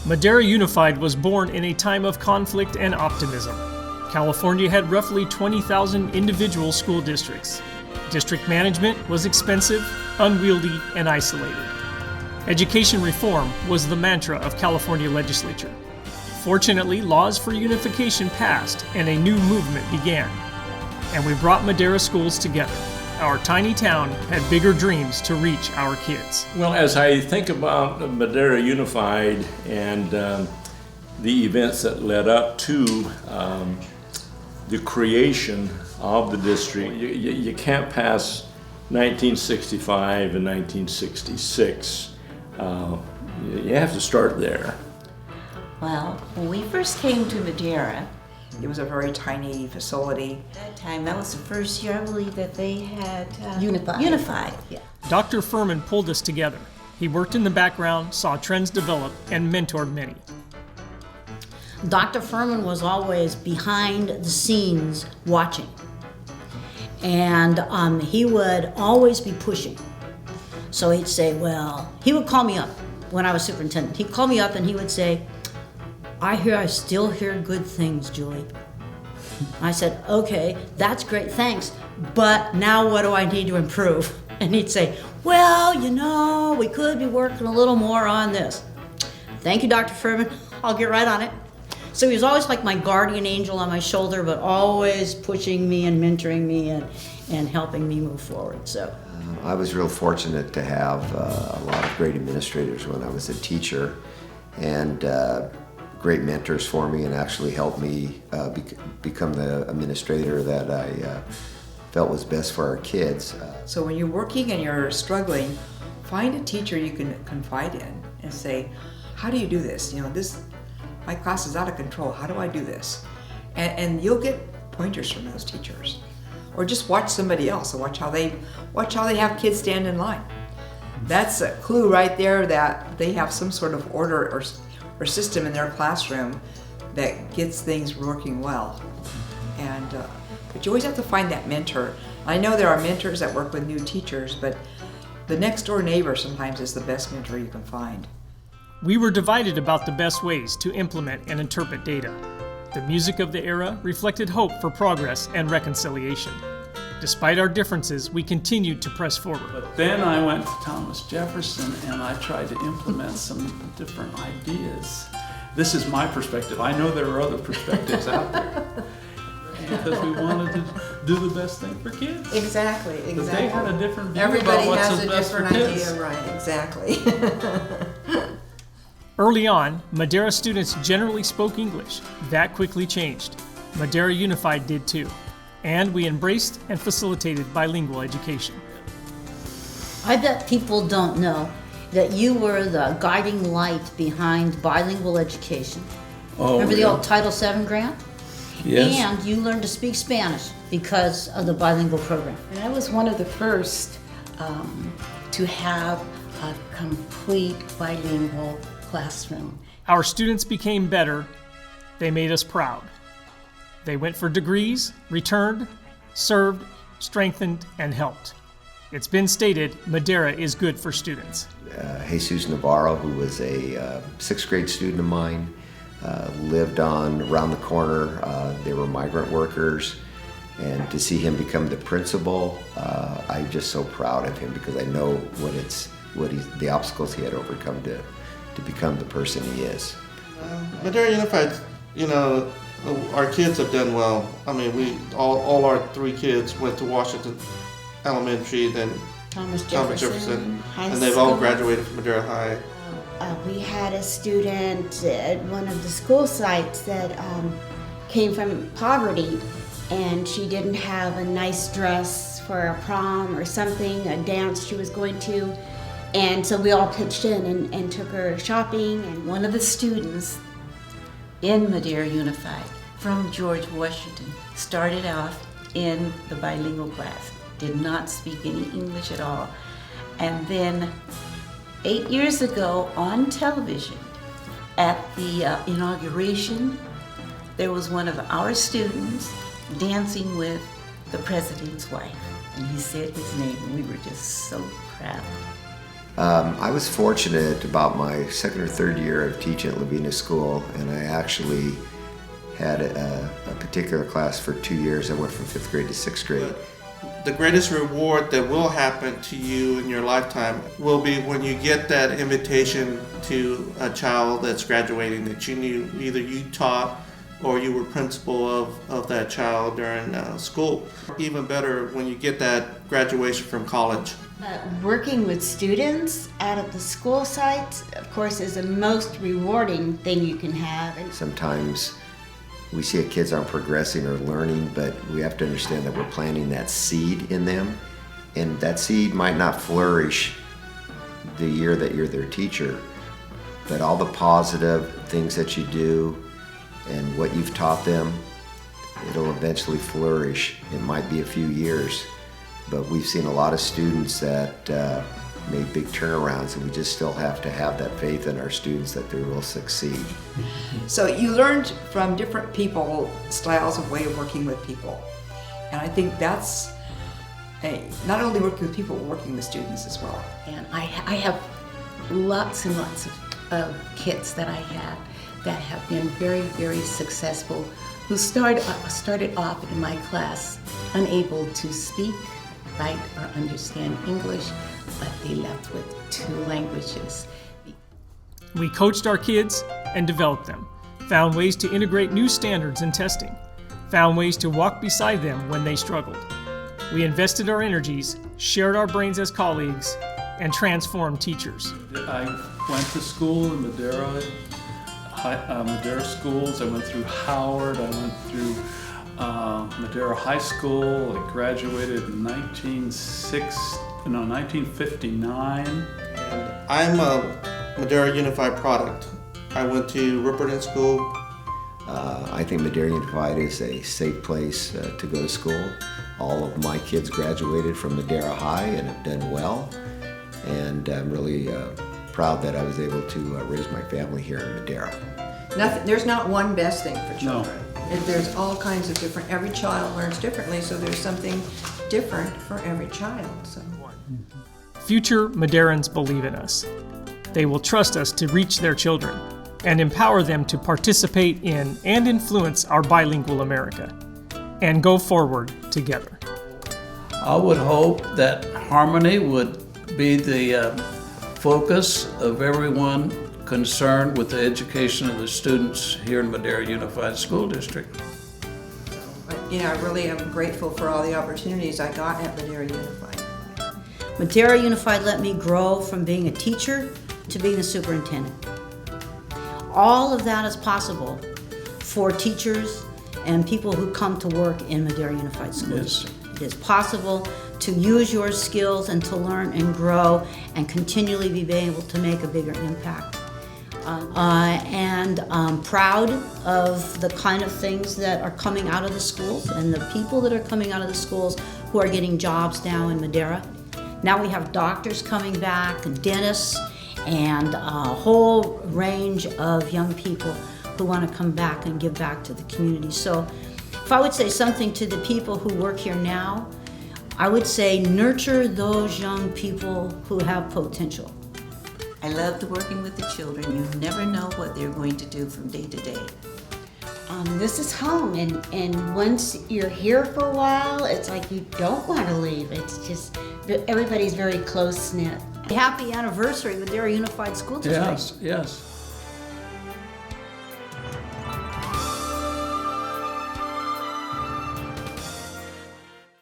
Madera Unified was born in a time of conflict and optimism. California had roughly 20,000 individual school districts. District management was expensive, unwieldy, and isolated. Education reform was the mantra of California legislature. Fortunately, laws for unification passed and a new movement began. And we brought Madera schools together. Our tiny town had bigger dreams to reach our kids. Well, as I think about Madera Unified and the events that led up to the creation of the district, you can't pass 1965 and 1966. You have to start there. Well, when we first came to Madera, it was a very tiny facility. At that time, that was the first year, I believe, that they had unified. Yeah. Dr. Furman pulled us together. He worked in the background, saw trends develop, and mentored many. Dr. Furman was always behind the scenes watching. And he would always be pushing. So he'd say, well, he would call me up when I was superintendent. He'd call me up and he would say, I still hear good things, Julie. I said, okay, that's great, thanks. But now what do I need to improve? And he'd say, well, you know, we could be working a little more on this. Thank you, Dr. Furman. I'll get right on it. So he was always like my guardian angel on my shoulder, but always pushing me and mentoring me and helping me move forward. So I was real fortunate to have a lot of great administrators when I was a teacher, and great mentors for me, and actually helped me become the administrator that I felt was best for our kids. So when you're working and you're struggling, find a teacher you can confide in and say, how do you do this? You know, my class is out of control. How do I do this? And you'll get pointers from those teachers. Or just watch somebody else and watch how they have kids stand in line. That's a clue right there that they have some sort of order or system in their classroom that gets things working well. And but you always have to find that mentor. I know there are mentors that work with new teachers, but the next door neighbor sometimes is the best mentor you can find. We were divided about the best ways to implement and interpret data. The music of the era reflected hope for progress and reconciliation. Despite our differences, we continued to press forward. But then I went to Thomas Jefferson and I tried to implement some different ideas. This is my perspective. I know there are other perspectives out there. Because we wanted to do the best thing for kids. Exactly. But they had a different view Everybody about what's has the a best for different kids. idea, right? Exactly. Early on, Madera students generally spoke English. That quickly changed. Madera Unified did too. And we embraced and facilitated bilingual education. I bet people don't know that you were the guiding light behind bilingual education. Oh, Remember the yeah. old Title VII grant? Yes. And you learned to speak Spanish because of the bilingual program. And I was one of the first to have a complete bilingual classroom. Our students became better. They made us proud. They went for degrees, returned, served, strengthened, and helped. It's been stated, Madera is good for students. Jesus Navarro, who was a sixth grade student of mine, lived on around the corner. They were migrant workers, and to see him become the principal, I'm just so proud of him because I know the obstacles he had overcome to become the person he is. Madera Unified, you know, our kids have done well. I mean, all our three kids went to Washington Elementary, then Thomas Jefferson, High and they've all School. graduated from Madera High. We had a student at one of the school sites that came from poverty, and she didn't have a nice dress for a prom or something, a dance she was going to, and so we all pitched in and took her shopping. And One of the students in Madera Unified from George Washington started off in the bilingual class, did not speak any English at all. And then 8 years ago on television, at the inauguration, there was one of our students dancing with the president's wife. And he said his name, and we were just so proud. I was fortunate about my second or third year of teaching at Lavina School, and I actually had a particular class for 2 years. I went from 5th grade to 6th grade. The greatest reward that will happen to you in your lifetime will be when you get that invitation to a child that's graduating that you knew either you taught or you were principal of that child during school. Even better when you get that graduation from college. Working with students out at the school sites, of course, is the most rewarding thing you can have. And Sometimes we see that kids aren't progressing or learning, but we have to understand that we're planting that seed in them, and that seed might not flourish the year that you're their teacher, but all the positive things that you do and what you've taught them, it'll eventually flourish. It might be a few years, but we've seen a lot of students that made big turnarounds, and we just still have to have that faith in our students that they will succeed. So you learned from different people styles of way of working with people, and I think that's not only working with people, working with students as well. And I have lots and lots of kids that I have that have been very, very successful, who started off in my class unable to speak, write, or understand English, but they left with 2 languages. We coached our kids and developed them, found ways to integrate new standards in testing, found ways to walk beside them when they struggled. We invested our energies, shared our brains as colleagues, and transformed teachers. I went to school in Madera, Madera schools. I went through Howard. I went through Madera High School. I graduated in 1959. I'm a Madera Unified product. I went to Ripperton School. I think Madera Unified is a safe place to go to school. All of my kids graduated from Madera High and have done well, and I'm really proud that I was able to raise my family here in Madera. There's not one best thing for No. children. There's all kinds of different, every child learns differently, so there's something different for every child. So. Future Maderans believe in us. They will trust us to reach their children and empower them to participate in and influence our bilingual America and go forward together. I would hope that harmony would be the focus of everyone concerned with the education of the students here in Madera Unified School District. You know, I really am grateful for all the opportunities I got at Madera Unified. Madera Unified let me grow from being a teacher to being a superintendent. All of that is possible for teachers and people who come to work in Madera Unified School District. It is possible to use your skills and to learn and grow and continually be able to make a bigger impact. And I'm proud of the kind of things that are coming out of the schools and the people that are coming out of the schools who are getting jobs now in Madera. Now we have doctors coming back and dentists and a whole range of young people who want to come back and give back to the community. So if I would say something to the people who work here now, I would say nurture those young people who have potential. I loved working with the children. You never know what they're going to do from day to day. This is home, and once you're here for a while, it's like you don't want to leave. It's just, everybody's very close-knit. Happy anniversary, Madera Unified School District. Yes, yes.